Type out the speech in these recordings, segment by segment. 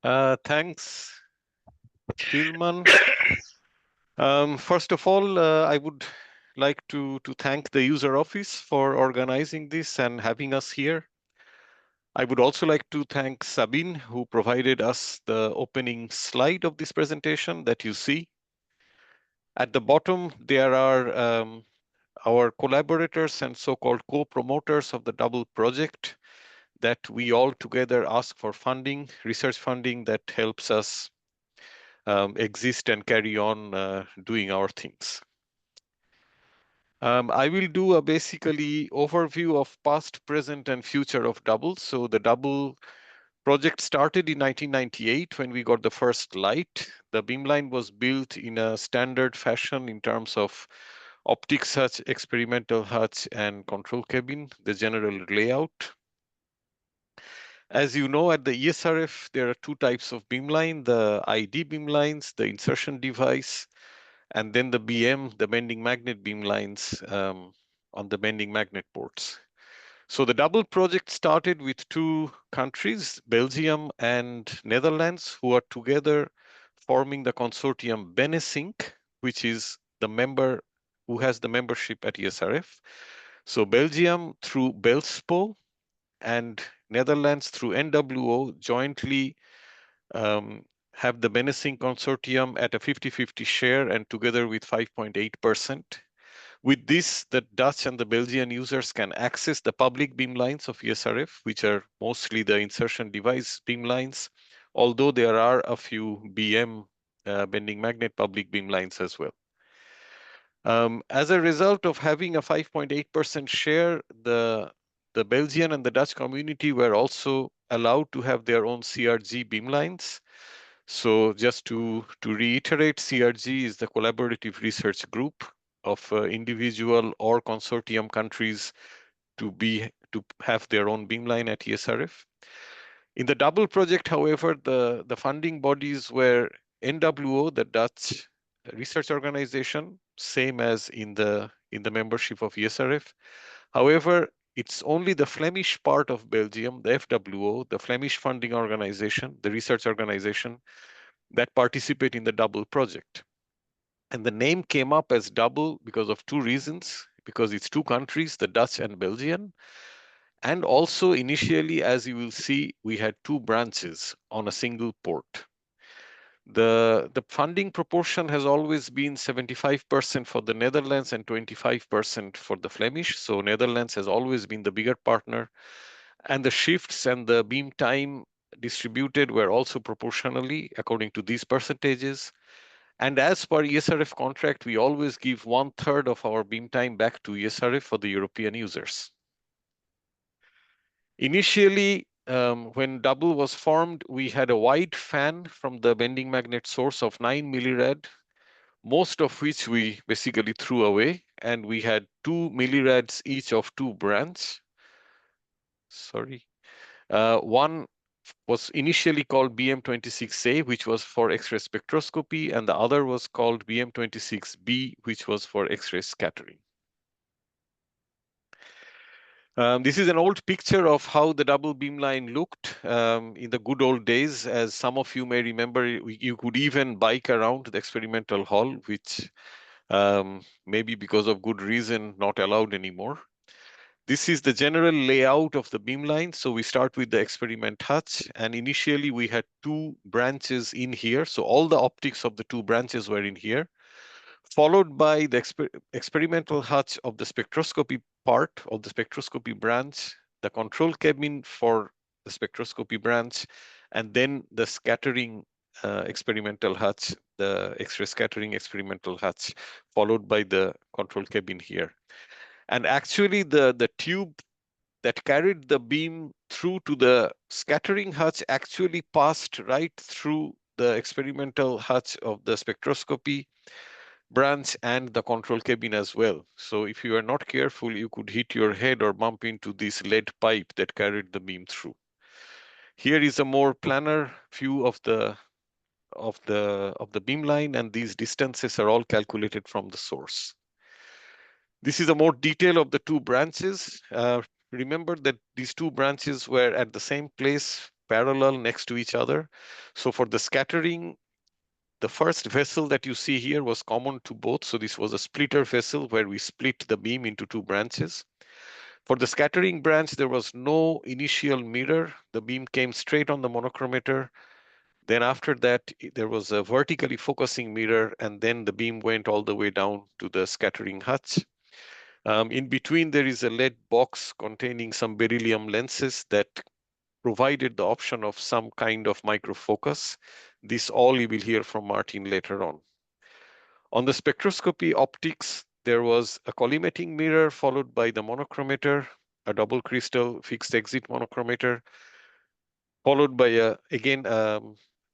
Thanks, Tilman. First of all, I would like to thank the user office for organizing this and having us here. I would also like to thank Sabine, who provided us the opening slide of this presentation that you see. At the bottom, there are our collaborators and so-called co-promoters of the Double project that we all together ask for funding, research funding that helps us exist and carry on doing our things. I will do a basically overview of past, present, and future of Double. So the Double project started in 1998 when we got the first light. The beamline was built in a standard fashion in terms of optics hutch, experimental hutch, and control cabin, the general layout. As you know, at the ESRF, there are two types of beamline, the ID beamlines, the insertion device, and then the BM, the bending magnet beamlines on the bending magnet ports. So the Double project started with two countries, Belgium and Netherlands, who are together forming the consortium BeneSync, which is the member who has the membership at ESRF. So Belgium through BELSPO and Netherlands through NWO jointly um, have the BeneSync consortium at a 50-50 share and together with 5.8%. With this, the Dutch and the Belgian users can access the public beamlines of ESRF, which are mostly the insertion device beamlines, although there are a few BM bending magnet public beamlines as well. As a result of having a 5.8% share, the Belgian and the Dutch community were also allowed to have their own CRG beamlines. So just to reiterate, CRG is the collaborative research group of individual or consortium countries to have their own beamline at ESRF. In the Double project, however, the funding bodies were NWO, the Dutch research organization, same as in the membership of ESRF. However, it's only the Flemish part of Belgium, the FWO, the Flemish funding organization, the research organization, that participate in the Double project. And the name came up as Double because of two reasons, because it's two countries, the Dutch and Belgian. And also initially, as you will see, we had two branches on a single port. The funding proportion has always been 75% for the Netherlands and 25% for the Flemish. So Netherlands has always been the bigger partner. And the shifts and the beam time distributed were also proportionally according to these percentages. And as per ESRF contract, we always give 1/3 of our beam time back to ESRF for the European users. Initially, when Double was formed, we had a wide fan from the bending magnet source of 9 millirad, most of which we basically threw away. And we had 2 millirads each of two branch. Sorry. One was initially called BM26A, which was for X-ray spectroscopy, and the other was called BM26B, which was for X-ray scattering. This is an old picture of how the Double beamline looked in the good old days. As some of you may remember, you could even bike around the experimental hall, which maybe because of good reason not allowed anymore. This is the general layout of the beamline. So we start with the experiment hutch, and initially we had two branches in here. So all the optics of the two branches were in here, followed by the experimental hutch of the spectroscopy part of the spectroscopy branch, the control cabin for the spectroscopy branch, and then the scattering experimental hutch, the X-ray scattering experimental hutch, followed by the control cabin here. And actually the tube that carried the beam through to the scattering hutch actually passed right through the experimental hutch of the spectroscopy branch and the control cabin as well. So if you are not careful, you could hit your head or bump into this lead pipe that carried the beam through. Here is a more planar view of the beamline, and these distances are all calculated from the source. This is a more detail of the two branches. Remember that these two branches were at the same place parallel next to each other. So for the scattering, the first vessel that you see here was common to both. So this was a splitter vessel where we split the beam into two branches. For the scattering branch, there was no initial mirror. The beam came straight on the monochromator. Then after that, there was a vertically focusing mirror, and then the beam went all the way down to the scattering hutch. In between, there is a lead box containing some beryllium lenses that provided the option of some kind of microfocus. This all you will hear from Martin later on. On the spectroscopy optics, there was a collimating mirror followed by the monochromator, a double crystal fixed exit monochromator, followed by again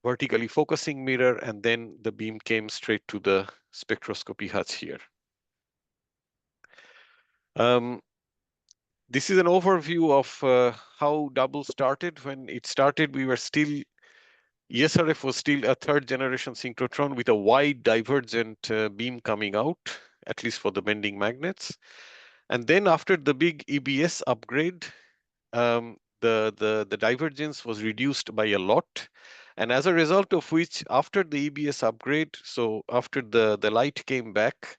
vertically focusing mirror, and then the beam came straight to the spectroscopy hutch here. This is an overview of how double started. When it started, ESRF was still a third generation synchrotron with a wide divergent beam coming out, at least for the bending magnets. And then after the big EBS upgrade, the divergence was reduced by a lot. And as a result of which, after the EBS upgrade, so after the light came back,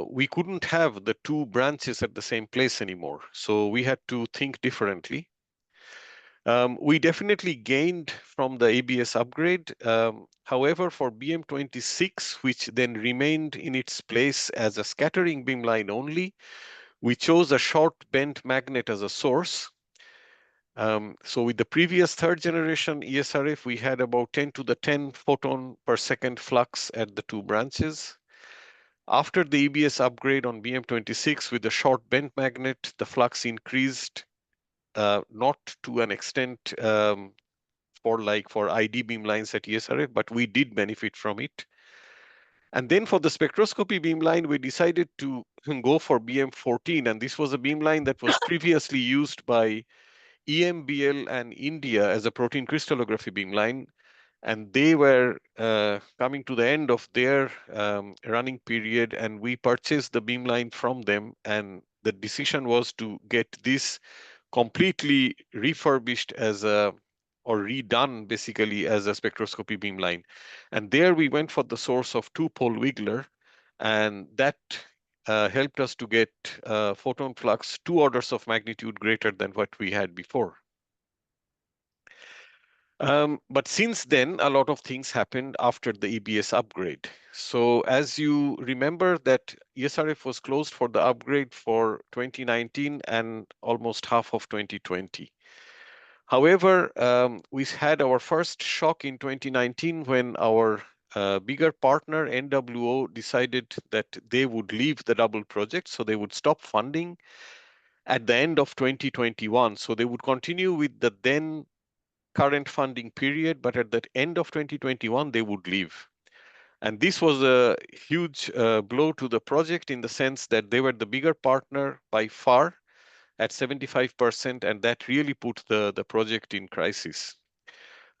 we couldn't have the two branches at the same place anymore. So we had to think differently. We definitely gained from the ABS upgrade. However, for BM26, which then remained in its place as a scattering beamline only, we chose a short bent magnet as a source. So with the previous third generation ESRF, we had about 10 to the 10 photon per second flux at the two branches. After the EBS upgrade on BM26 with the short bent magnet, the flux increased not to an extent for ID beamlines at ESRF, but we did benefit from it. And then for the spectroscopy beamline, we decided to go for BM14, and this was a beamline that was previously used by EMBL and India as a protein crystallography beamline, and they were coming to the end of their running period, and we purchased the beamline from them, and the decision was to get this completely refurbished as a or redone basically as a spectroscopy beamline. And there we went for the source of two-pole Wiggler, and that helped us to get photon flux 2 orders of magnitude greater than what we had before. But since then, a lot of things happened after the EBS upgrade. So as you remember that ESRF was closed for the upgrade for 2019 and almost half of 2020. However, we had our first shock in 2019 when our bigger partner, NWO, decided that they would leave the double project, so they would stop funding at the end of 2021. So they would continue with the then current funding period, but at the end of 2021, they would leave. And this was a huge blow to the project in the sense that they were the bigger partner by far at 75%, and that really put the project in crisis.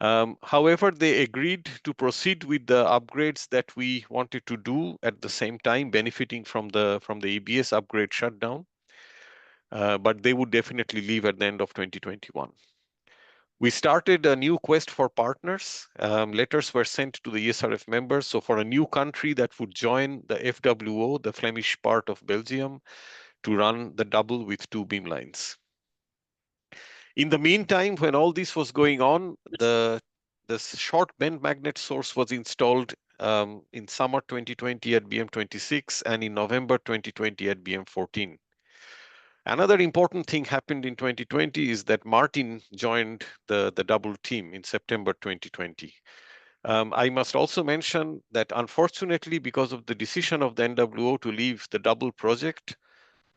However, they agreed to proceed with the upgrades that we wanted to do at the same time, benefiting from the EBS upgrade shutdown. But they would definitely leave at the end of 2021. We started a new quest for partners. Letters were sent to the ESRF members. So for a new country that would join the FWO, the Flemish part of Belgium, to run the double with 2 beamlines. In the meantime, when all this was going on, the short bend magnet source was installed in summer 2020 at BM26 and in November 2020 at BM14. Another important thing happened in 2020 is that Martin joined the double team in September 2020. I must also mention that unfortunately, because of the decision of the NWO to leave the double project,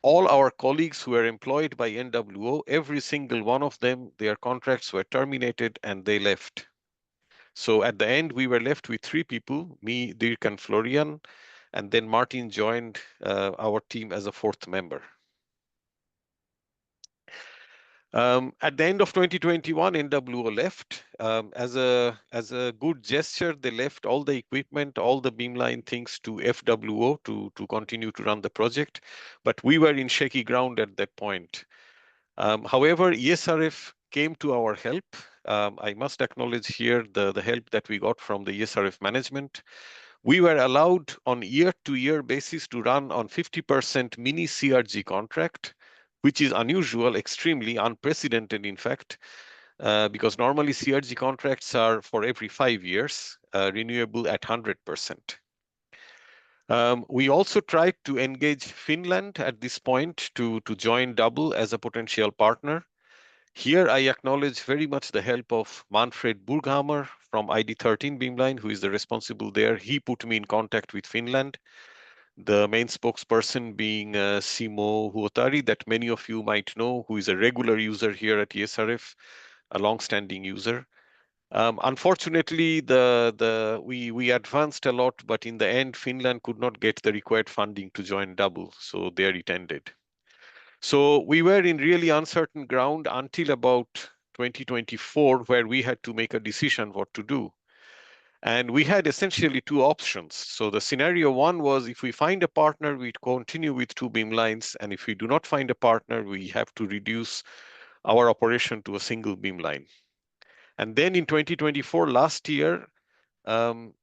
all our colleagues who were employed by NWO, every single one of them, their contracts were terminated and they left. So at the end, we were left with 3 people, me, Dirk, and Florian, and then Martin joined our team as a 4th member. At the end of 2021, NWO left. As a good gesture, they left all the equipment, all the beamline things to FWO to continue to run the project. But we were in shaky ground at that point. However, ESRF came to our help. I must acknowledge here the help that we got from the ESRF management. We were allowed on year-to-year basis to run on 50% mini CRG contract, which is unusual, extremely unprecedented, in fact, because normally CRG contracts are for every 5 years, renewable at 100%. We also tried to engage Finland at this point to join DUBBLE as a potential partner. Here, I acknowledge very much the help of Manfred Burghammer from ID13 Beamline, who is the responsible there. He put me in contact with Finland, the main spokesperson being Simo Huotari, that many of you might know, who is a regular user here at ESRF, a long-standing user. Unfortunately, we advanced a lot, but in the end, Finland could not get the required funding to join DUBBLE, so there it ended. So we were in really uncertain ground until about 2024, where we had to make a decision what to do. And we had essentially two options. So the scenario one was, if we find a partner, we continue with 2 beamlines. And if we do not find a partner, we have to reduce our operation to a single beamline. And then in 2024, last year, when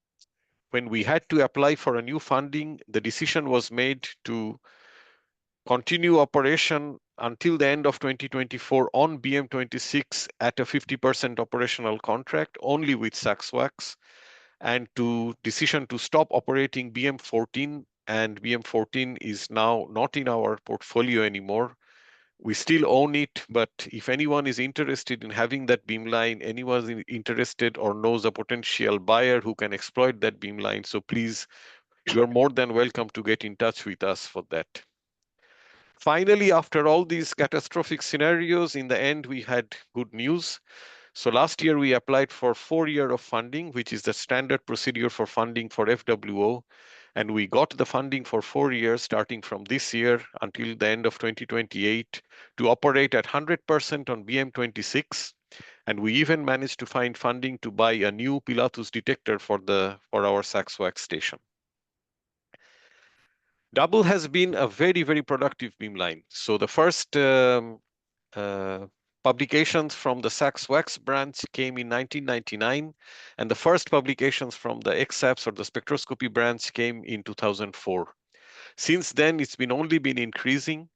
we had to apply for a new funding, the decision was made to continue operation until the end of 2024 on BM26 at a 50% operational contract only with SAXS, and to decision to stop operating BM14, and BM14 is now not in our portfolio anymore. We still own it, but if anyone is interested in having that beamline, anyone is interested or knows a potential buyer who can exploit that beamline, so please, you are more than welcome to get in touch with us for that. Finally, after all these catastrophic scenarios, in the end, we had good news. So last year, we applied for 4 years of funding, which is the standard procedure for funding for FWO. And we got the funding for 4 years, starting from this year until the end of 2028, to operate at 100% on BM26. And we even managed to find funding to buy a new Pilatus detector for our SAXS station. DUBBLE has been a very, very productive beamline. So the first publications from the SAXS branch came in 1999, and the first publications from the XAPS or the spectroscopy branch came in 2004. Since then, it's only been increasing.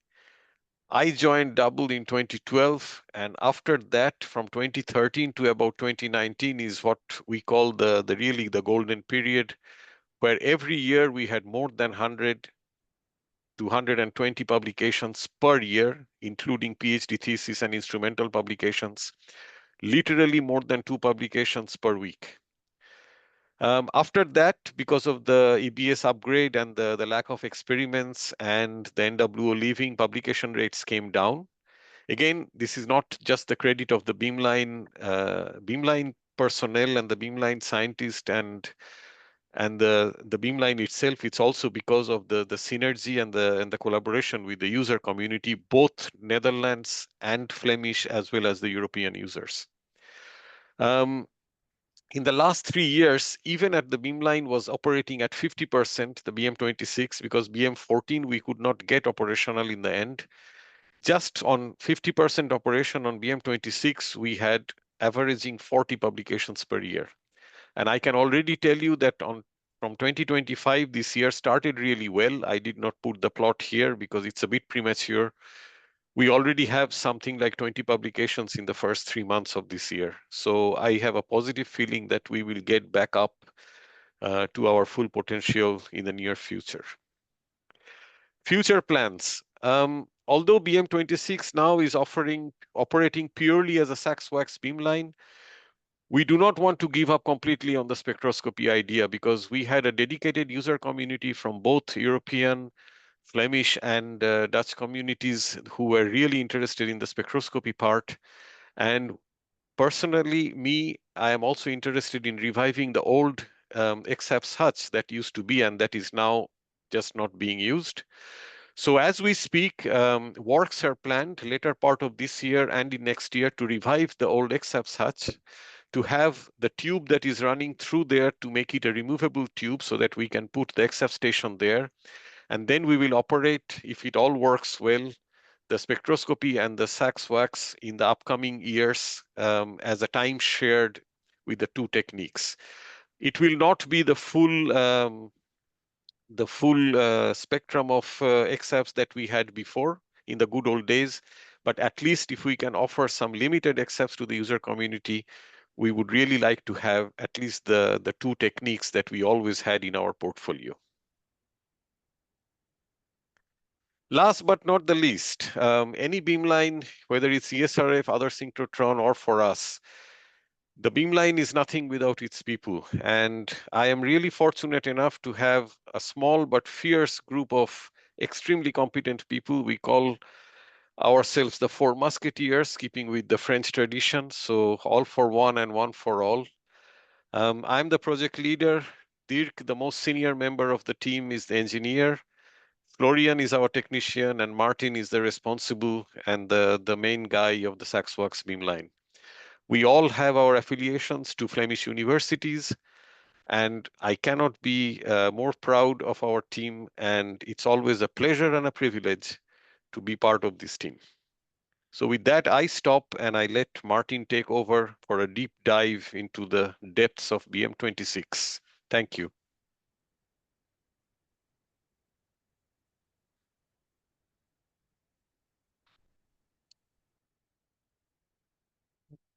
I joined DUBBLE in 2012, and after that, from 2013 to about 2019 is what we call the really the golden period, where every year we had more than 100 to 120 publications per year, including PhD thesis and instrumental publications, literally more than 2 publications per week. After that, because of the EBS upgrade and the lack of experiments and the NWO leaving, publication rates came down. Again, this is not just the credit of the Beamline personnel and the Beamline scientist and the Beamline itself. It's also because of the synergy and the collaboration with the user community, both Netherlands and Flemish, as well as the European users. In the last 3 years, even at the Beamline was operating at 50%, the BM26, because BM14 we could not get operational in the end. Just on 50% operation on BM26, we had averaging 40 publications per year. And I can already tell you that from 2025, this year started really well. I did not put the plot here because it's a bit premature. We already have something like 20 publications in the first 3 months of this year. So I have a positive feeling that we will get back up to our full potential in the near future. Future plans. Although BM26 now is operating purely as a SAXS beamline, we do not want to give up completely on the spectroscopy idea, because we had a dedicated user community from both European, Flemish, and Dutch communities who were really interested in the spectroscopy part. And personally, I am also interested in reviving the old XAPS Hutch that used to be and that is now just not being used. So as we speak, works are planned later part of this year and in next year to revive the old XAPS Hutch, to have the tube that is running through there to make it a removable tube so that we can put the XF station there. And then we will operate, if it all works well, the spectroscopy and the SAXS WAXS in the upcoming years as a time shared with the two techniques. It will not be the full spectrum of XFs that we had before in the good old days, but at least if we can offer some limited XFs to the user community, we would really like to have at least the two techniques that we always had in our portfolio. Last but not the least, any beamline, whether it's ESRF, other synchrotron, or for us, the Beamline is nothing without its people. And I am really fortunate enough to have a small but fierce group of extremely competent people. We call ourselves the Four Musketeers, keeping with the French tradition. So all for one and one for all. I'm the project leader. Dirk, the most senior member of the team, is the engineer. Florian is our technician, and Martin is the responsible and the main guy of the SAXS WAXS Beamline. We all have our affiliations to Flemish universities, and I cannot be more proud of our team, and it's always a pleasure and a privilege to be part of this team. So with that, I stop and I let Martin take over for a deep dive into the depths of BM26. Thank you.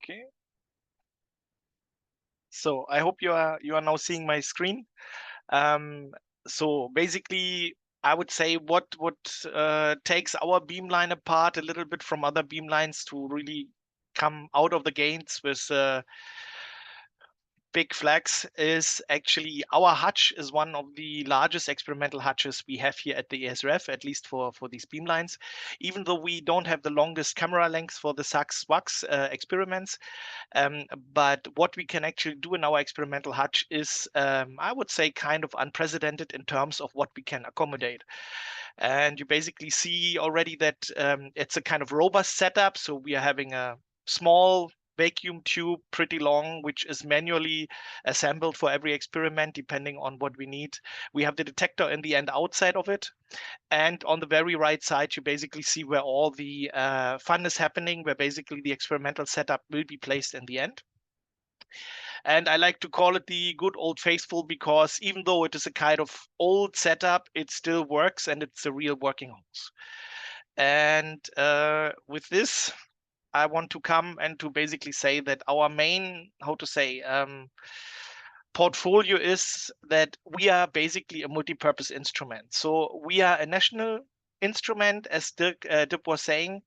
Okay. So I hope you are now seeing my screen. So basically, I would say what takes our beamline apart a little bit from other beamlines to really come out of the gates with big flags is actually our hutch is one of the largest experimental hutches we have here at the ESRF, at least for these beamlines. Even though we don't have the longest camera length for the SAXS WAXS experiments, but what we can actually do in our experimental hutch is, I would say, kind of unprecedented in terms of what we can accommodate. And you basically see already that it's a kind of robust setup. So we are having a small vacuum tube, pretty long, which is manually assembled for every experiment, depending on what we need. We have the detector in the end outside of it. And on the very right side, you basically see where all the fun is happening, where basically the experimental setup will be placed in the end. And I like to call it the good old faithful, because even though it is a kind of old setup, it still works and it's a real working hose. And with this, I want to come and to basically say that our main, how to say, portfolio is that we are basically a multi-purpose instrument. So we are a national instrument, as Dirk was saying,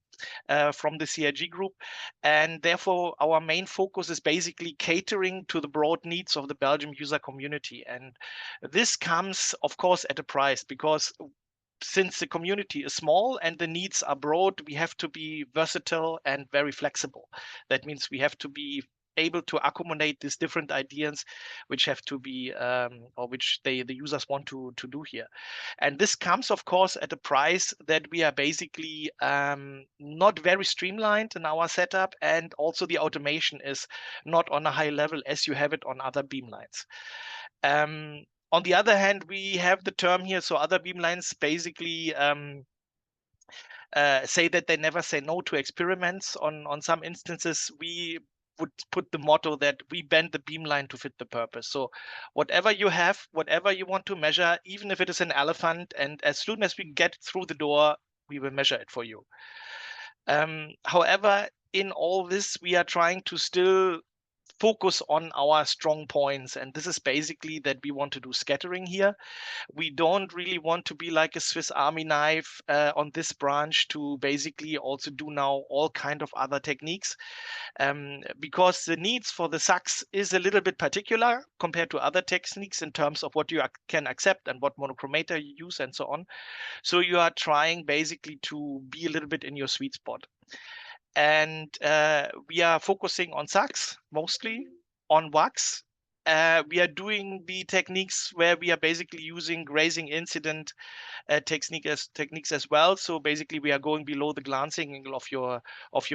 from the CIG group. And therefore, our main focus is basically catering to the broad needs of the Belgium user community. And this comes, of course, at a price, because since the community is small and the needs are broad, we have to be versatile and very flexible. That means we have to be able to accommodate these different ideas which have to be or which the users want to do here. And this comes, of course, at a price that we are basically not very streamlined in our setup, and also the automation is not on a high level as you have it on other beamlines. On the other hand, we have the term here, so other beamlines basically say that they never say no to experiments. On some instances, we would put the motto that we bend the beamline to fit the purpose. So whatever you have, whatever you want to measure, even if it is an elephant, and as soon as we get through the door, we will measure it for you. However, in all this, we are trying to still focus on our strong points, and this is basically that we want to do scattering here. We don't really want to be like a Swiss Army knife on this branch to basically also do now all kind of other techniques, because the needs for the SAXS is a little bit particular compared to other techniques in terms of what you can accept and what monochromator you use and so on. So you are trying basically to be a little bit in your sweet spot. And we are focusing on SAXS, mostly on WAXS, we are doing the techniques where we are basically using grazing incident techniques as well. So basically, we are going below the glancing angle of your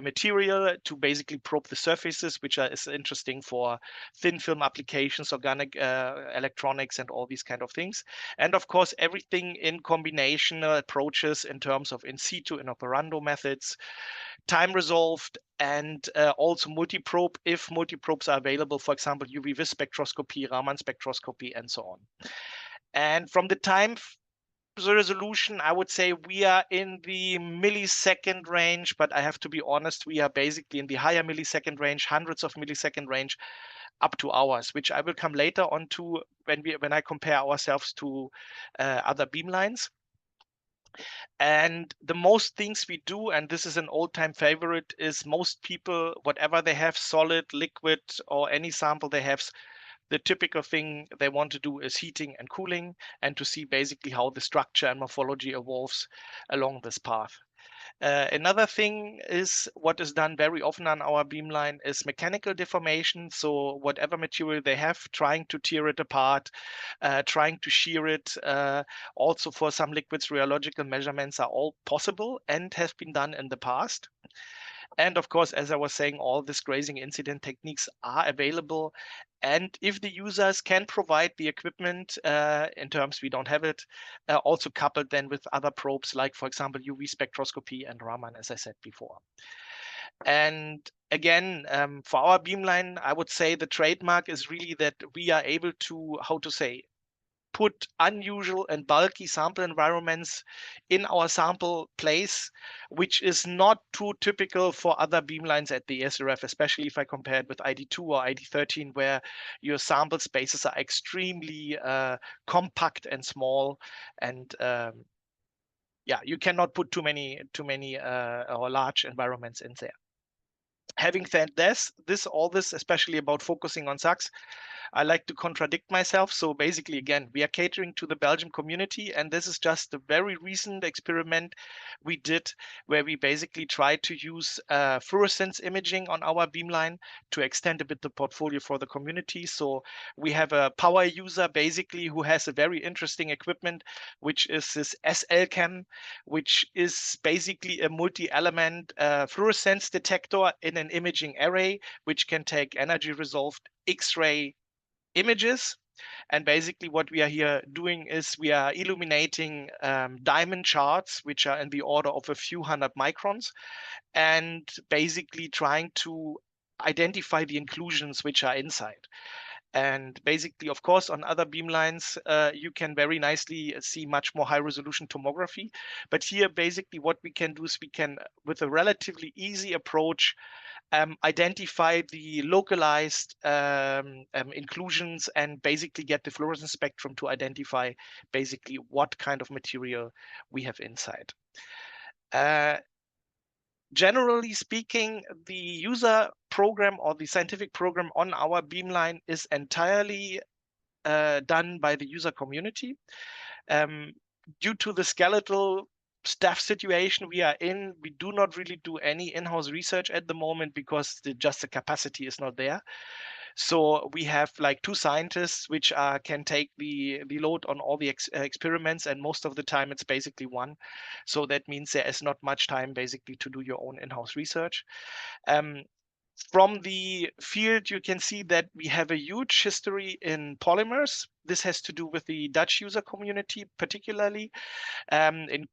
material to basically probe the surfaces, which is interesting for thin film applications, organic electronics, and all these kind of things. And of course, everything in combination approaches in terms of in situ and operando methods, time resolved, and also multi-probe if multi-probes are available, for example, UV-Vis spectroscopy, Raman spectroscopy, and so on. And from the time the resolution, I would say we are in the millisecond range, but I have to be honest, we are basically in the higher millisecond range, hundreds of millisecond range, up to hours, which I will come later on to when I compare ourselves to other beamlines. And the most things we do, and this is an old-time favorite, is most people, whatever they have, solid, liquid, or any sample they have, the typical thing they want to do is heating and cooling, and to see basically how the structure and morphology evolves along this path. Another thing is what is done very often on our beamline is mechanical deformation. So whatever material they have, trying to tear it apart, trying to shear it. Also for some liquids, rheological measurements are all possible and have been done in the past. And of course, as I was saying, all these grazing incident techniques are available. And if the users can provide the equipment, in terms we don't have it, also coupled then with other probes, like, for example, UV spectroscopy and Raman, as I said before. And again, for our beamline, I would say the trademark is really that we are able to, how to say, put unusual and bulky sample environments in our sample place, which is not too typical for other beamlines at the SRF, especially if I compare it with ID2 or ID13, where your sample spaces are extremely compact and small, and yeah, you cannot put too many or large environments in there. Having said this, especially about focusing on SAXS, I like to contradict myself. So basically, again, we are catering to the Belgian community, and this is just a very recent experiment we did where we basically tried to use fluorescence imaging on our beamline to extend a bit the portfolio for the community. So we have a power user basically who has a very interesting equipment, which is this SL-CAM, which is basically a multi-element fluorescence detector in an imaging array, which can take energy resolved X-ray images. And basically what we are here doing is we are illuminating diamond charts, which are in the order of a few hundred microns, and basically trying to identify the inclusions which are inside. And basically, of course, on other beamlines, you can very nicely see much more high resolution tomography. But here, basically, what we can do is we can, with a relatively easy approach, identify the localized inclusions and basically get the fluorescence spectrum to identify basically what kind of material we have inside. Generally speaking, the user program or the scientific program on our beamline is entirely done by the user community. Due to the skeletal staff situation we are in, we do not really do any in-house research at the moment because just the capacity is not there. So we have like 2 scientists which can take the load on all the experiments, and most of the time it's basically one. So that means there is not much time basically to do your own in-house research. From the field, you can see that we have a huge history in polymers. This has to do with the Dutch user community, particularly in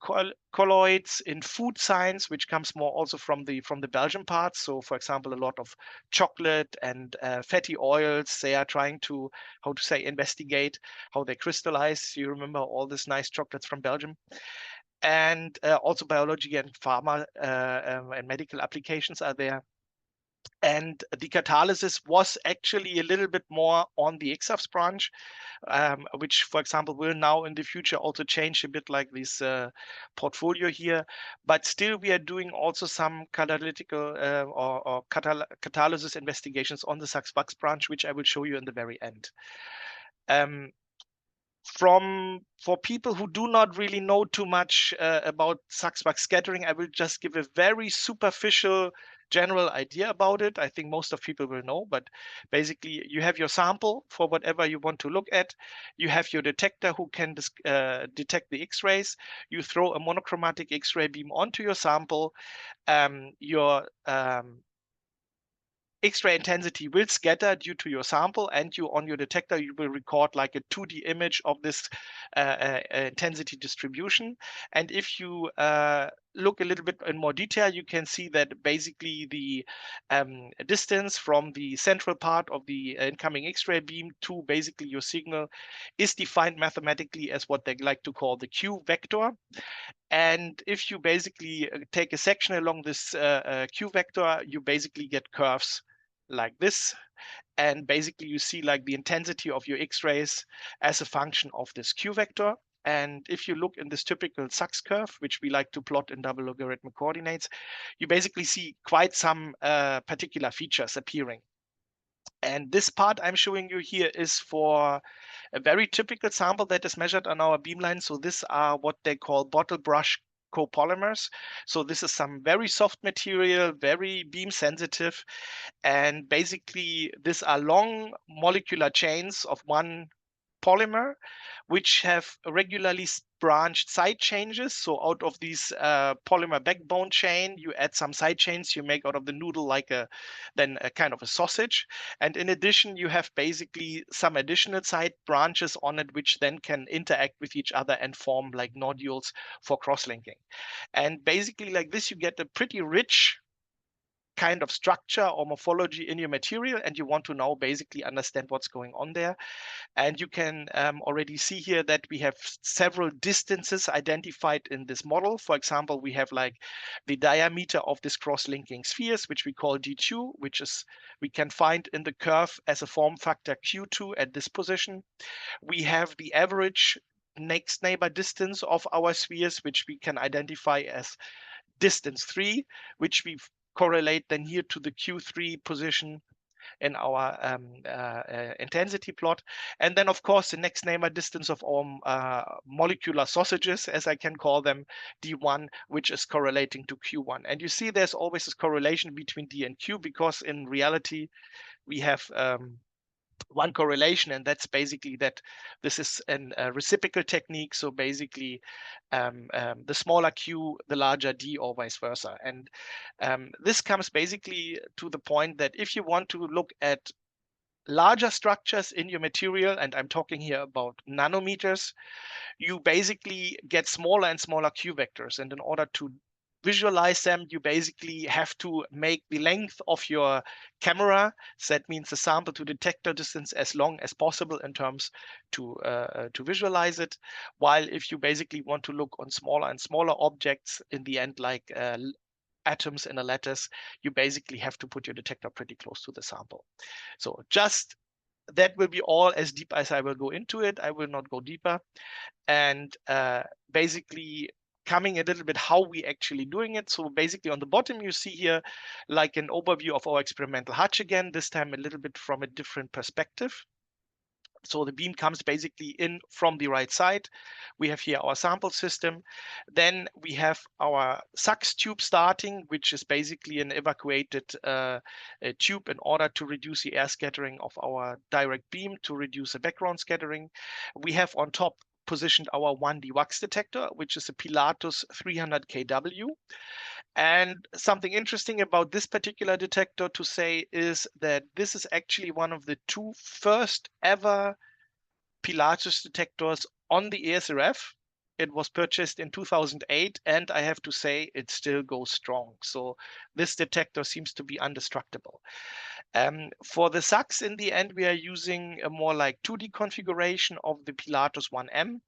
colloids, in food science, which comes more also from the Belgian part. So, for example, a lot of chocolate and fatty oils. They are trying to, how to say, investigate how they crystallize. You remember all these nice chocolates from Belgium. And also biology and pharma and medical applications are there. And the catalysis was actually a little bit more on the XFs branch, which, for example, will now in the future also change a bit like this portfolio here. But still, we are doing also some catalytical or catalysis investigations on the SAXS branch, which I will show you in the very end. For people who do not really know too much about SAXS scattering, I will just give a very superficial general idea about it. I think most of people will know, but basically you have your sample for whatever you want to look at. You have your detector who can detect the X-rays. You throw a monochromatic X-ray beam onto your sample. Your X-ray intensity will scatter due to your sample, and you on your detector you will record like a 2D image of this intensity distribution. And if you look a little bit in more detail, you can see that basically the distance from the central part of the incoming X-ray beam to basically your signal is defined mathematically as what they like to call the Q vector. And if you basically take a section along this Q vector, you basically get curves like this. And basically you see like the intensity of your X-rays as a function of this Q vector. And if you look in this typical SAXS curve, which we like to plot in double logarithmic coordinates, you basically see quite some particular features appearing. And this part I'm showing you here is for a very typical sample that is measured on our beamline. So these are what they call bottle brush copolymers. So this is some very soft material, very beam sensitive. And basically, these are long molecular chains of one polymer, which have regularly branched side changes. So out of these polymer backbone chain, you add some side chains, you make out of the noodle like then a kind of a sausage. And in addition, you have basically some additional side branches on it, which then can interact with each other and form like nodules for cross-linking. And basically like this, you get a pretty rich kind of structure or morphology in your material, and you want to now basically understand what's going on there. And you can already see here that we have several distances identified in this model. For example, we have like the diameter of this cross-linking spheres, which we call D2, which is we can find in the curve as a form factor Q2 at this position. We have the average next neighbor distance of our spheres, which we can identify as distance 3, which we correlate then here to the Q3 position in our intensity plot. And then, of course, the next neighbor distance of our molecular sausages, as I can call them, D1, which is correlating to Q1. And you see there's always this correlation between D and Q, because in reality, we have one correlation, and that's basically that this is a reciprocal technique. So basically, the smaller Q, the larger D, or vice versa. And this comes basically to the point that if you want to look at larger structures in your material, and I'm talking here about nanometers, you basically get smaller and smaller Q vectors. And in order to visualize them, you basically have to make the length of your camera, so that means the sample to detector distance, as long as possible in terms to visualize it. While if you basically want to look on smaller and smaller objects, in the end, like atoms in a lattice, you basically have to put your detector pretty close to the sample. So just that will be all as deep as I will go into it. I will not go deeper. And basically coming a little bit how we actually doing it. So basically on the bottom, you see here like an overview of our experimental hutch again, this time a little bit from a different perspective. So the beam comes basically in from the right side. We have here our sample system. Then we have our SAXS tube starting, which is basically an evacuated tube in order to reduce the air scattering of our direct beam, to reduce the background scattering. We have on top positioned our 1D WAXS detector, which is a Pilatus 300 kW. And something interesting about this particular detector to say is that this is actually one of the two first ever Pilatus detectors on the ESRF. It was purchased in 2008, and I have to say it still goes strong. So this detector seems to be indestructible. For the SAXS, in the end, we are using a more like 2D configuration of the Pilatus 1M.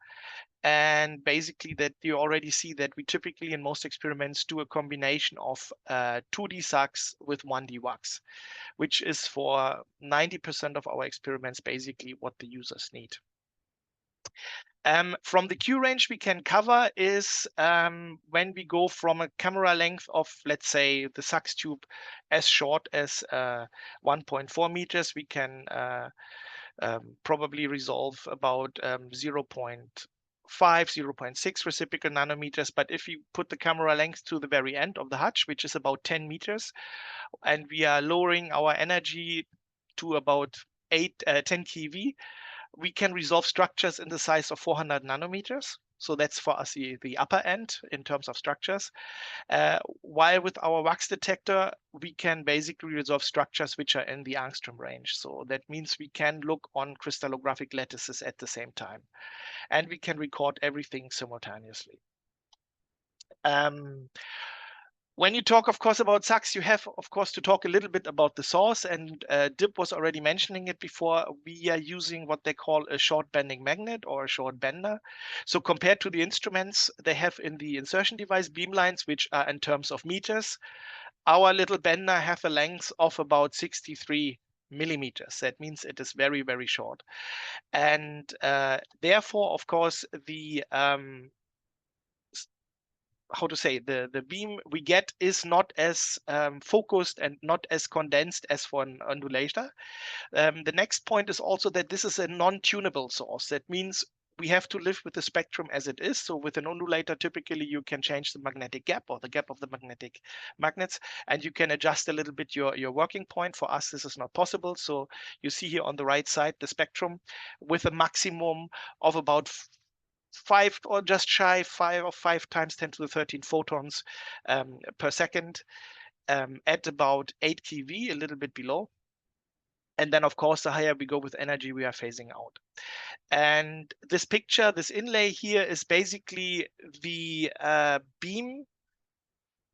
And basically that you already see that we typically in most experiments do a combination of 2D SAXS with 1D WAXS, which is for 90% of our experiments basically what the users need. From the Q range we can cover is when we go from a camera length of, let's say, the SAXS tube as short as 1.4 meters, we can probably resolve about 0.5 0.6 reciprocal nanometers. But if you put the camera length to the very end of the hatch, which is about 10 meters, and we are lowering our energy to about 10 keV, we can resolve structures in the size of 400 nanometers. So that's for us the upper end in terms of structures. While with our wax detector, we can basically resolve structures which are in the angstrom range. So that means we can look on crystallographic lattices at the same time, and we can record everything simultaneously. When you talk, of course, about SAXS, you have, of course, to talk a little bit about the source. And DIB was already mentioning it before. We are using what they call a short bending magnet or a short bender. So compared to the instruments they have in the insertion device, beamlines, which are in terms of meters, our little bender have a length of about 63 millimeters. That means it is very, very short. And therefore, of course, the how to say, the beam we get is not as focused and not as condensed as for an undulator. The next point is also that this is a non-tunable source. That means we have to live with the spectrum as it is. So with an undulator, typically you can change the magnetic gap or the gap of the magnetic magnets, and you can adjust a little bit your working point. For us, this is not possible. So you see here on the right side the spectrum with a maximum of about 5 or just shy 5 times 10 to the 13 photons per second at about 8 keV, a little bit below. And then, of course, the higher we go with energy, we are phasing out. And this picture, this inlay here is basically the beam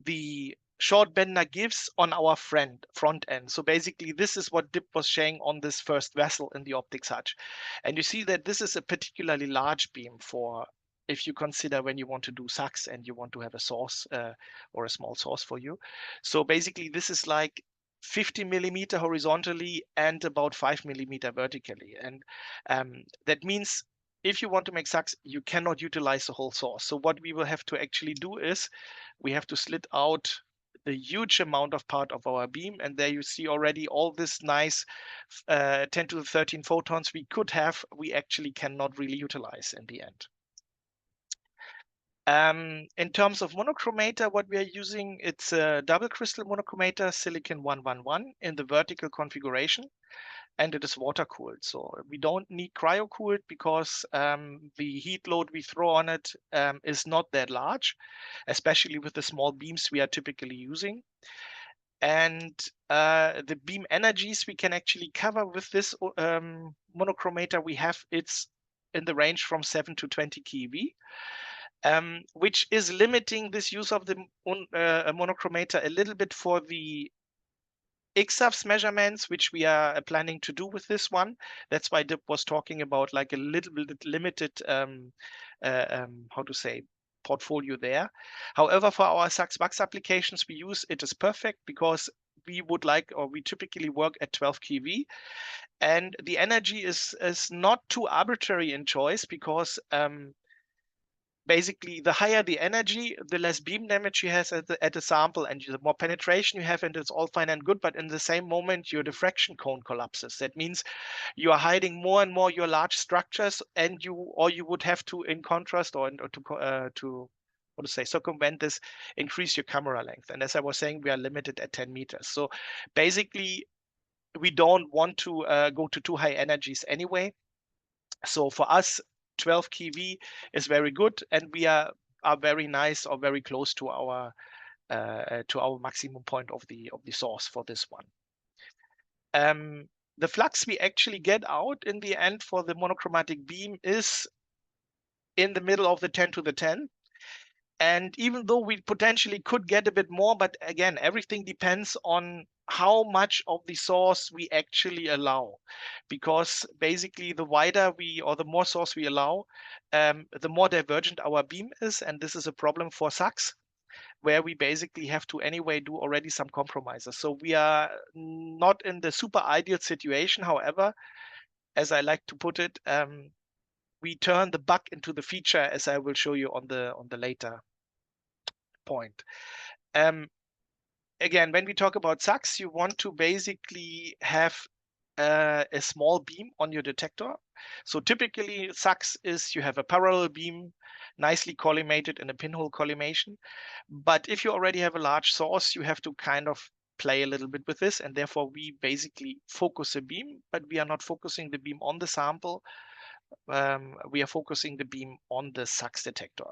the short bender gives on our front end. So basically, this is what DIB was showing on this first vessel in the optics hatch. And you see that this is a particularly large beam for if you consider when you want to do SAXS and you want to have a source or a small source for you. So basically, this is like 50 millimeter horizontally and about 5 millimeter vertically. And that means if you want to make SAXS, you cannot utilize the whole source. So what we will have to actually do is we have to slit out the huge amount of part of our beam. And there you see already all this nice 10 to the 13 photons we could have, we actually cannot really utilize in the end. In terms of monochromator, what we are using, it's a double crystal monochromator, silicon 111 in the vertical configuration, and it is water cooled. So we don't need cryo cooled because the heat load we throw on it is not that large, especially with the small beams we are typically using. And the beam energies we can actually cover with this monochromator we have, it's in the range from 7 to 20 keV. Which is limiting this use of the monochromator a little bit for the XAFS measurements, which we are planning to do with this one. That's why DIB was talking about like a little bit limited, how to say, portfolio there. However, for our SAXS WAXS applications we use, it is perfect because we would like, or we typically work at 12 keV. And the energy is not too arbitrary in choice because basically the higher the energy, the less beam damage you have at the sample, and the more penetration you have, and it's all fine and good. But in the same moment, your diffraction cone collapses. That means you are hiding more and more your large structures, and you would have to, in contrast, or to what to say, circumvent this, increase your camera length. And as I was saying, we are limited at 10 meters. So basically, we don't want to go to too high energies anyway. So for us, 12 keV is very good, and we are very nice or very close to our maximum point of the source for this one. The flux we actually get out in the end for the monochromatic beam is in the middle of the 10 to the 10. And even though we potentially could get a bit more, but again, everything depends on how much of the source we actually allow, because basically the wider or the more source we allow, the more divergent our beam is. And this is a problem for SAXS, where we basically have to anyway do already some compromises. So we are not in the super ideal situation. However, as I like to put it, we turn the bug into the feature, as I will show you on the later point. Again, when we talk about SAXS, you want to basically have a small beam on your detector. So typically SAXS is you have a parallel beam nicely collimated in a pinhole collimation. But if you already have a large source, you have to kind of play a little bit with this, and therefore we basically focus a beam, but we are not focusing the beam on the sample. We are focusing the beam on the SAXS detector.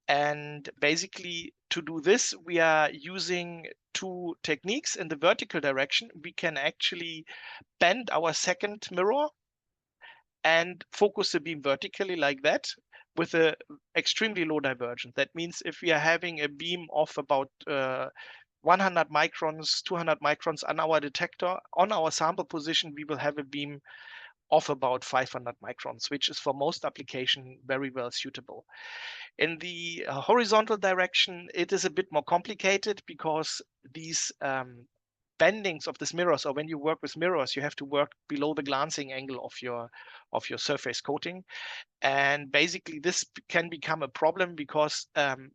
And basically to do this, we are using two techniques. In the vertical direction, we can actually bend our second mirror and focus the beam vertically like that with a extremely low divergence. That means if we are having a beam of about 100 microns, 200 microns on our detector, on our sample position, we will have a beam of about 500 microns, which is for most application very well suitable. In the horizontal direction, it is a bit more complicated because these bendings of these mirrors, or when you work with mirrors, you have to work below the glancing angle of your surface coating. And basically this can become a problem because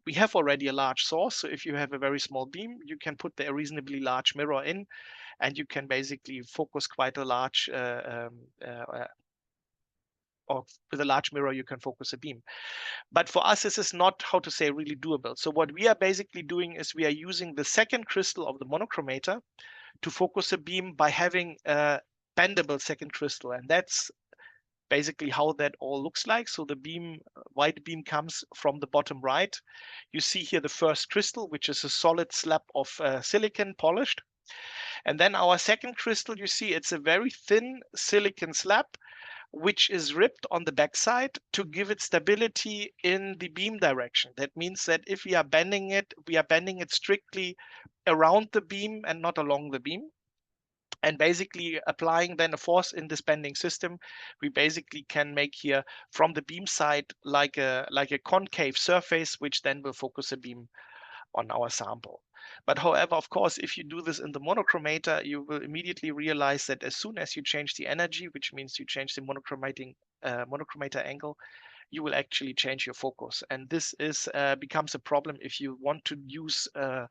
we have already a large source. So if you have a very small beam, you can put a reasonably large mirror in, and you can basically focus quite a large or with a large mirror, you can focus a beam. But for us, this is not, how to say, really doable. So what we are basically doing is we are using the second crystal of the monochromator to focus a beam by having a bendable second crystal. And that's basically how that all looks like. So the beam, white beam, comes from the bottom right. You see here the first crystal, which is a solid slab of silicon polished. And then our second crystal, you see it's a very thin silicon slab, which is ripped on the backside to give it stability in the beam direction. That means that if we are bending it, we are bending it strictly around the beam and not along the beam. And basically applying then a force in this bending system, we basically can make here from the beam side like a concave surface, which then will focus a beam on our sample. But however, of course, if you do this in the monochromator, you will immediately realize that as soon as you change the energy, which means you change the monochromator angle, you will actually change your focus. And this is becomes a problem if you want to use a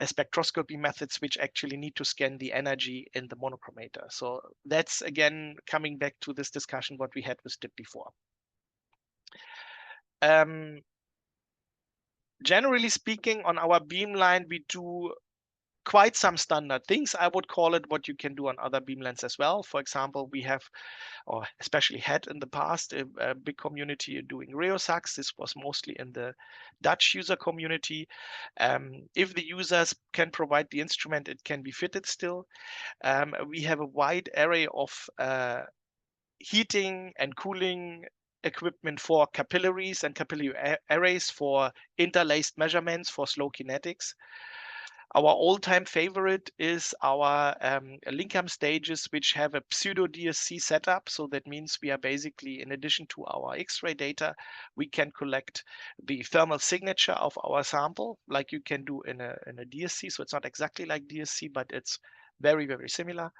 spectroscopy methods which actually need to scan the energy in the monochromator. So that's again coming back to this discussion what we had with DIP before. Generally speaking, on our beamline, we do quite some standard things. I would call it what you can do on other beamlines as well. For example, we have, or especially had in the past, a big community doing ReoSAX. This was mostly in the Dutch user community. If the users can provide the instrument, it can be fitted still. We have a wide array of heating and cooling equipment for capillaries and capillary arrays for interlaced measurements for slow kinetics. Our all-time favorite is our Linkham stages, which have a pseudo DSC setup. So that means we are basically, in addition to our X-ray data, we can collect the thermal signature of our sample, like you can do in a DSC. So it's not exactly like DSC, but it's very, very similar.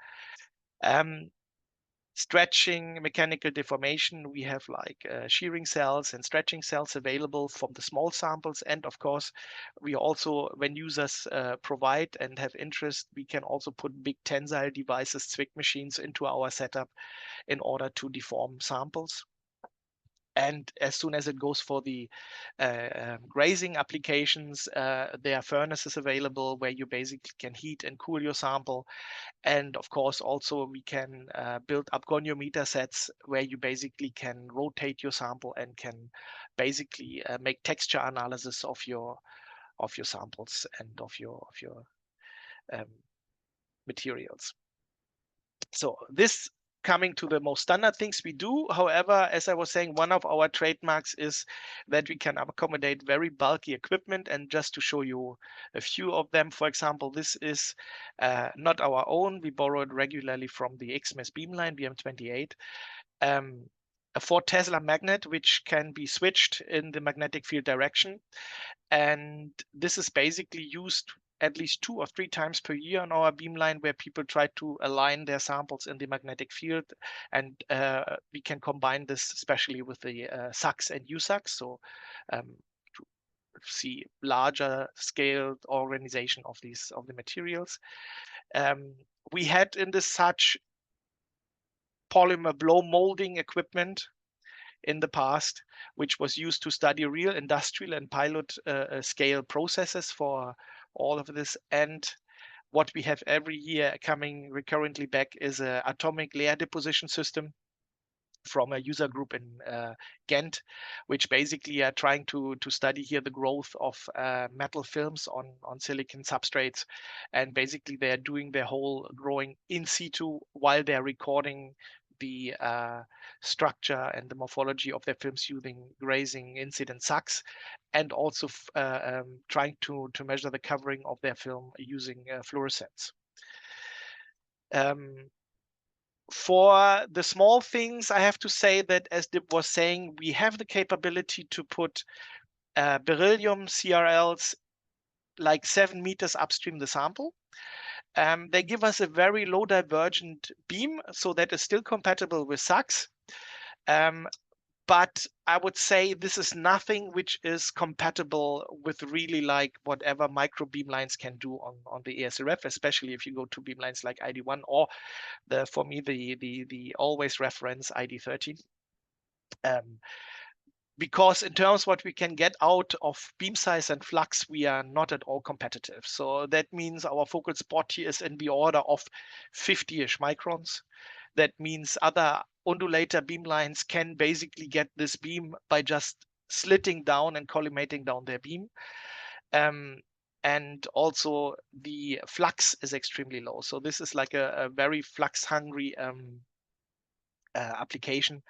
Stretching, mechanical deformation, we have like shearing cells and stretching cells available from the small samples. And of course, we also, when users provide and have interest, we can also put big tensile devices, Zwick machines, into our setup in order to deform samples. And as soon as it goes for the grazing applications, there are furnaces available where you basically can heat and cool your sample. And of course, also we can build up goniometer sets where you basically can rotate your sample and can basically make texture analysis of your samples and of your materials. So this coming to the most standard things we do. However, as I was saying, one of our trademarks is that we can accommodate very bulky equipment. And just to show you a few of them, for example, this is not our own. We borrow it regularly from the XMS Beamline BM28. A 4 Tesla magnet, which can be switched in the magnetic field direction. And this is basically used at least 2 or 3 times per year on our beamline, where people try to align their samples in the magnetic field. And we can combine this especially with the SAXS and USAXS. So to see larger scale organization of the materials. We had in this such polymer blow molding equipment in the past, which was used to study real industrial and pilot scale processes for all of this. And what we have every year coming recurrently back is an atomic layer deposition system from a user group in Ghent, which basically are trying to study here the growth of metal films on silicon substrates. And basically they are doing their whole growing in situ while they're recording the structure and the morphology of their films using grazing incident SAXS, and also trying to measure the covering of their film using fluorescence. For the small things, I have to say that, as Dib was saying, we have the capability to put beryllium CRLs like 7 meters upstream the sample. They give us a very low divergent beam, so that is still compatible with SAXS. But I would say this is nothing which is compatible with really like whatever micro beamlines can do on the ESRF, especially if you go to beamlines like ID1 or for me the always reference ID13. Because in terms of what we can get out of beam size and flux, we are not at all competitive. So that means our focal spot here is in the order of 50-ish microns. That means other undulator beamlines can basically get this beam by just slitting down and collimating down their beam. And also the flux is extremely low. So this is like a very flux hungry application,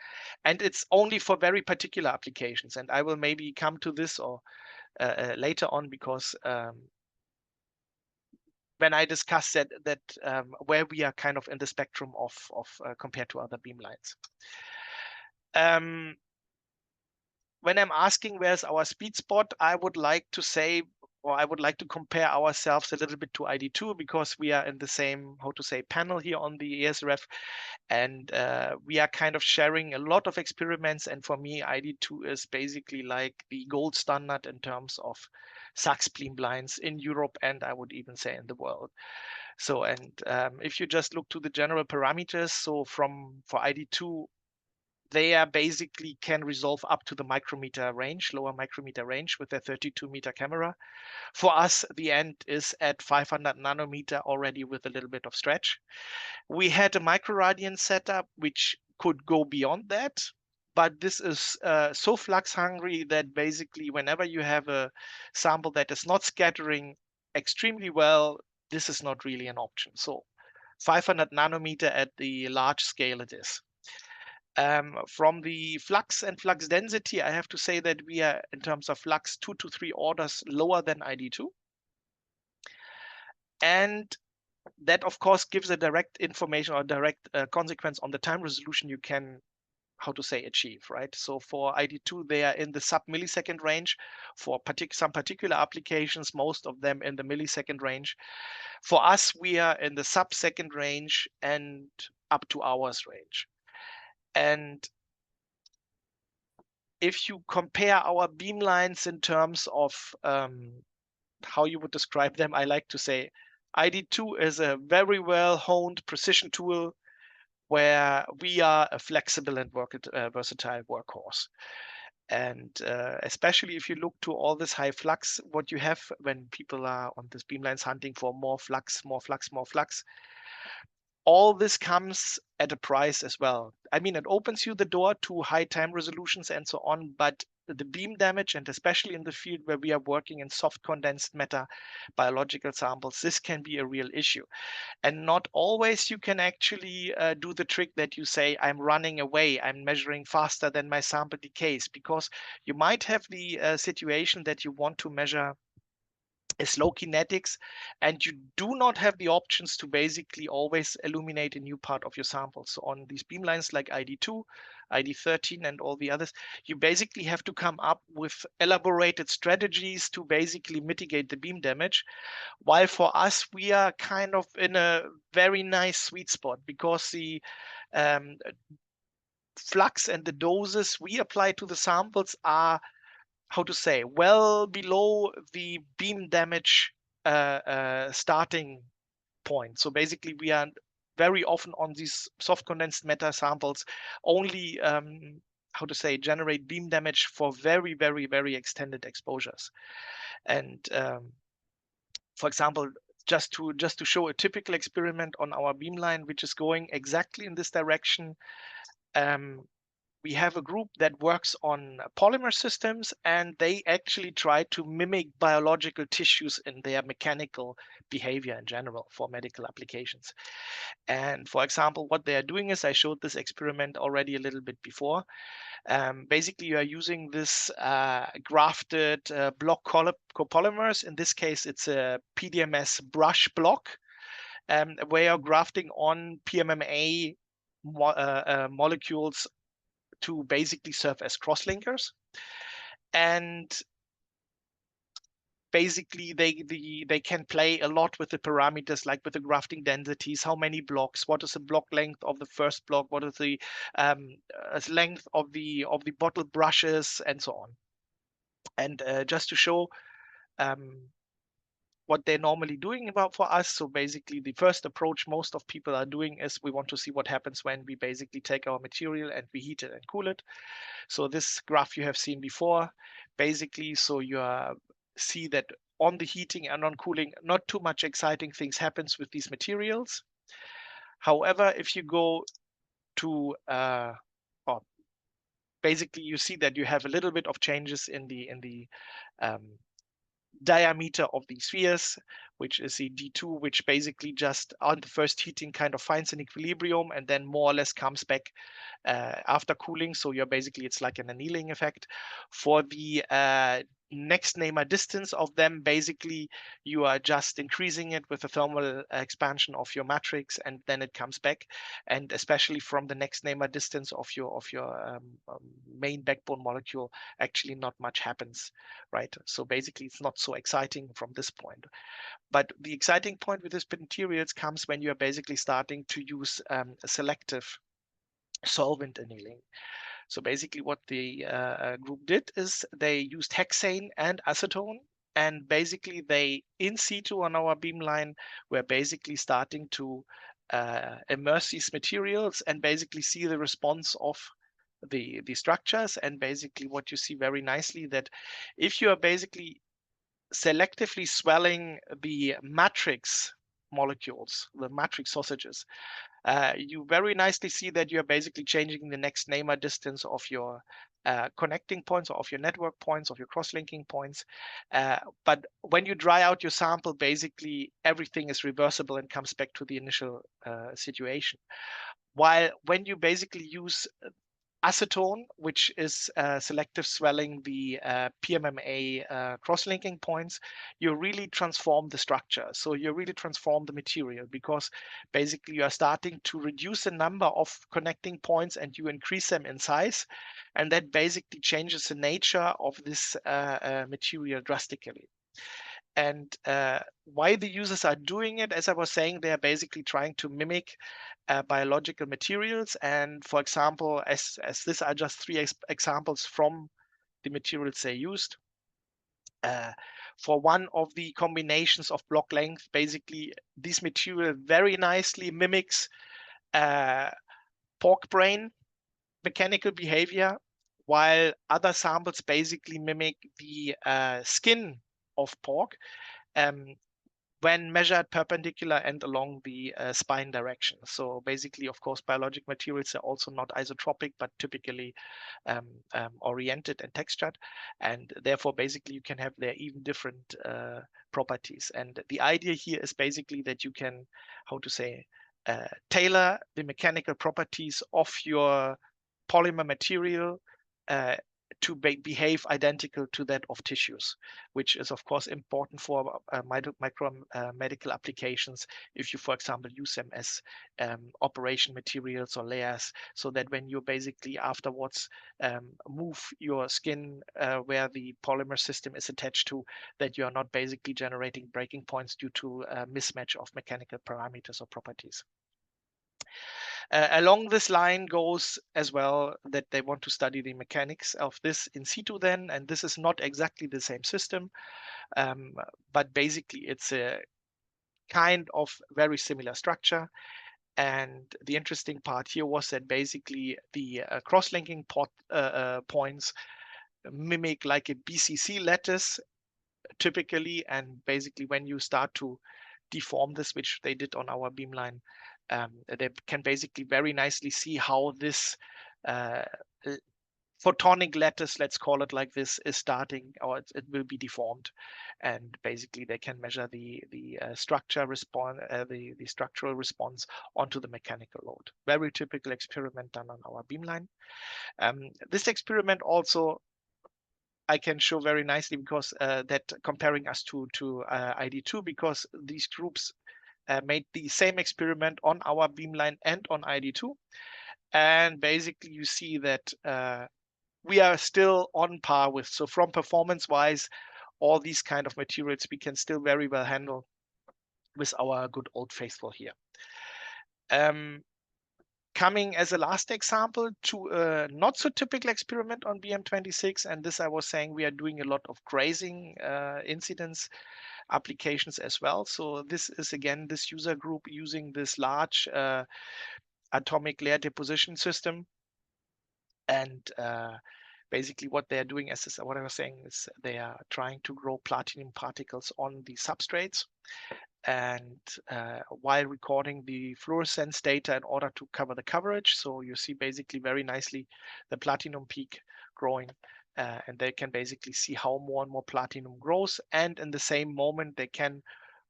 and it's only for very particular applications. And I will maybe come to this or later on, because when I discuss that where we are kind of in the spectrum of compared to other beamlines. When I'm asking where's our speed spot, I would like to say, or I would like to compare ourselves a little bit to ID2, because we are in the same, how to say, panel here on the ESRF, and we are kind of sharing a lot of experiments. And for me, ID2 is basically like the gold standard in terms of SAXS beamlines in Europe, and I would even say in the world. So, and if you just look to the general parameters, so for ID2, they are basically can resolve up to the micrometer range, lower micrometer range, with their 32-meter camera. For us, the end is at 500 nanometer already with a little bit of stretch. We had a microradian setup which could go beyond that, but this is so flux hungry that basically whenever you have a sample that is not scattering extremely well, this is not really an option. So 500 nanometer at the large scale it is. From the flux and flux density, I have to say that we are, in terms of flux, 2 to 3 orders lower than ID2. And that, of course, gives a direct information or direct consequence on the time resolution you can, how to say, achieve, right? So for ID2, they are in the sub-millisecond range. For some particular applications, most of them in the millisecond range. For us, we are in the sub-second range and up to hours range. And if you compare our beamlines in terms of how you would describe them, I like to say ID2 is a very well-honed precision tool where we are a flexible and versatile workhorse. And especially if you look to all this high flux, what you have when people are on this beamlines hunting for more flux, more flux, more flux, all this comes at a price as well. I mean, it opens you the door to high time resolutions and so on, but the beam damage, and especially in the field where we are working in soft condensed matter biological samples, this can be a real issue. And not always you can actually do the trick that you say, I'm running away, I'm measuring faster than my sample decays, because you might have the situation that you want to measure a slow kinetics, and you do not have the options to basically always illuminate a new part of your sample. So on these beamlines like ID2, ID13, and all the others, you basically have to come up with elaborated strategies to basically mitigate the beam damage. While for us, we are kind of in a very nice sweet spot, because the flux and the doses we apply to the samples are, how to say, well below the beam damage starting point. So basically we are very often on these soft condensed matter samples only how to say, generate beam damage for very, very, very extended exposures. And for example, just to show a typical experiment on our beamline, which is going exactly in this direction, we have a group that works on polymer systems, and they actually try to mimic biological tissues in their mechanical behavior in general for medical applications. And for example, what they are doing is, I showed this experiment already a little bit before. Basically, you are using this grafted block copolymers. In this case, it's a PDMS brush block, where you're grafting on PMMA molecules to basically serve as crosslinkers. And basically they can play a lot with the parameters, like with the grafting densities, how many blocks, what is the block length of the first block, what is the length of the bottle brushes, and so on. And just to show what they're normally doing for us. So basically the first approach most of people are doing is we want to see what happens when we basically take our material and we heat it and cool it. So this graph you have seen before, basically, so you see that on the heating and on cooling, not too much exciting things happens with these materials. However, if you go to basically you see that you have a little bit of changes in the diameter of the spheres, which is the D2, which basically just on the first heating kind of finds an equilibrium and then more or less comes back after cooling. So you're basically, it's like an annealing effect. For the next Neymar distance of them, basically you are just increasing it with the thermal expansion of your matrix, and then it comes back. And especially from the next Neymar distance of your main backbone molecule, actually not much happens, right? So basically it's not so exciting from this point. But the exciting point with these materials comes when you are basically starting to use a selective solvent annealing. So basically what the group did is they used hexane and acetone, and basically they in situ on our beamline were basically starting to immerse these materials and basically see the response of the structures. And basically what you see very nicely, that if you are basically selectively swelling the matrix molecules, the matrix sausages, you very nicely see that you're basically changing the next Neymar distance of your connecting points, or of your network points, of your cross-linking points. But when you dry out your sample, basically everything is reversible and comes back to the initial situation. While when you basically use acetone, which is selective swelling the PMMA cross-linking points, you really transform the structure. So you really transform the material, because basically you are starting to reduce the number of connecting points and you increase them in size. And that basically changes the nature of this material drastically. And why the users are doing it, as I was saying, they are basically trying to mimic biological materials. And for example, as these are just three examples from the materials they used. For one of the combinations of block length, basically this material very nicely mimics pork brain mechanical behavior, while other samples basically mimic the skin of pork when measured perpendicular and along the spine direction. So basically, of course, biologic materials are also not isotropic, but typically oriented and textured. And therefore, basically, you can have their even different properties. And the idea here is basically that you can, how to say, tailor the mechanical properties of your polymer material to behave identical to that of tissues, which is of course important for medical applications. If you, for example, use them as operation materials or layers, so that when you basically afterwards move your skin where the polymer system is attached to, that you are not basically generating breaking points due to a mismatch of mechanical parameters or properties. Along this line goes as well that they want to study the mechanics of this in situ then, and this is not exactly the same system, but basically it's a kind of very similar structure. And the interesting part here was that basically the cross-linking points mimic like a BCC lattice typically, and basically when you start to deform this, which they did on our beamline, they can basically very nicely see how this photonic lattice, let's call it like this, is starting, or it will be deformed, and basically they can measure the structure response, the structural response onto the mechanical load. Very typical experiment done on our beamline. This experiment also I can show very nicely because that comparing us to ID2, because these groups made the same experiment on our beamline and on ID2, and basically you see that we are still on par with. So from performance wise, all these kind of materials we can still very well handle with our good old faithful here. Coming as a last example to a not so typical experiment on BM26, and this I was saying we are doing a lot of grazing incidence applications as well. So this is again this user group using this large atomic layer deposition system, and basically what they are doing, as what I was saying, is they are trying to grow platinum particles on the substrates, and while recording the fluorescence data in order to cover the coverage. So you see basically very nicely the platinum peak growing, and they can basically see how more and more platinum grows, and in the same moment they can,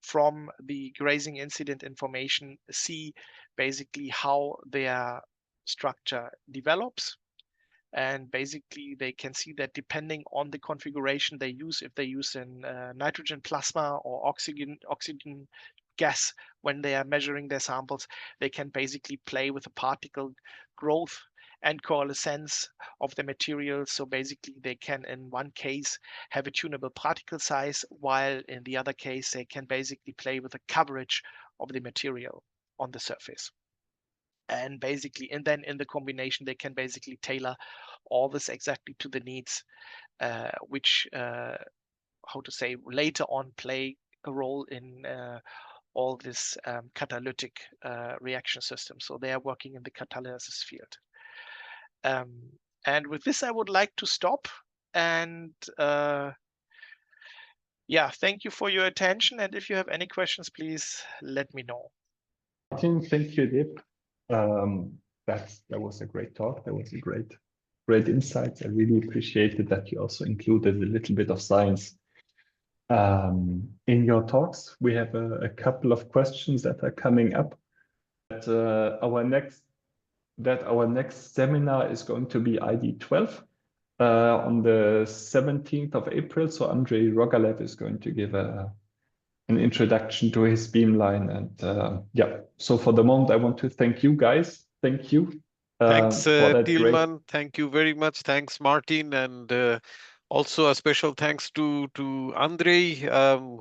from the grazing incident information, see basically how their structure develops. And basically they can see that depending on the configuration they use, if they use an nitrogen plasma or oxygen gas when they are measuring their samples, they can basically play with the particle growth and coalescence of the material. So basically they can in one case have a tunable particle size, while in the other case they can basically play with the coverage of the material on the surface. And basically, and then in the combination, they can basically tailor all this exactly to the needs, which, how to say, later on play a role in all this catalytic reaction system. So they are working in the catalysis field. And with this, I would like to stop. And yeah, thank you for your attention. And if you have any questions, please let me know. Martin, thank you, Dip. That was a great talk. That was a great insights. I really appreciated that you also included a little bit of science in your talks. We have a couple of questions that are coming up. That our next seminar is going to be ID12 on the 17th of April. So Andrei Rogalev is going to give an introduction to his beamline. And yeah, so for the moment, I want to thank you guys. Thank you. Thanks, for that Tilman. Thank you very much. Thanks, Martin. And also a special thanks to Andrei.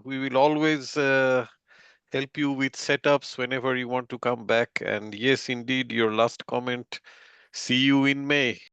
We will always help you with setups whenever you want to come back. And yes, indeed, your last comment. See you in May.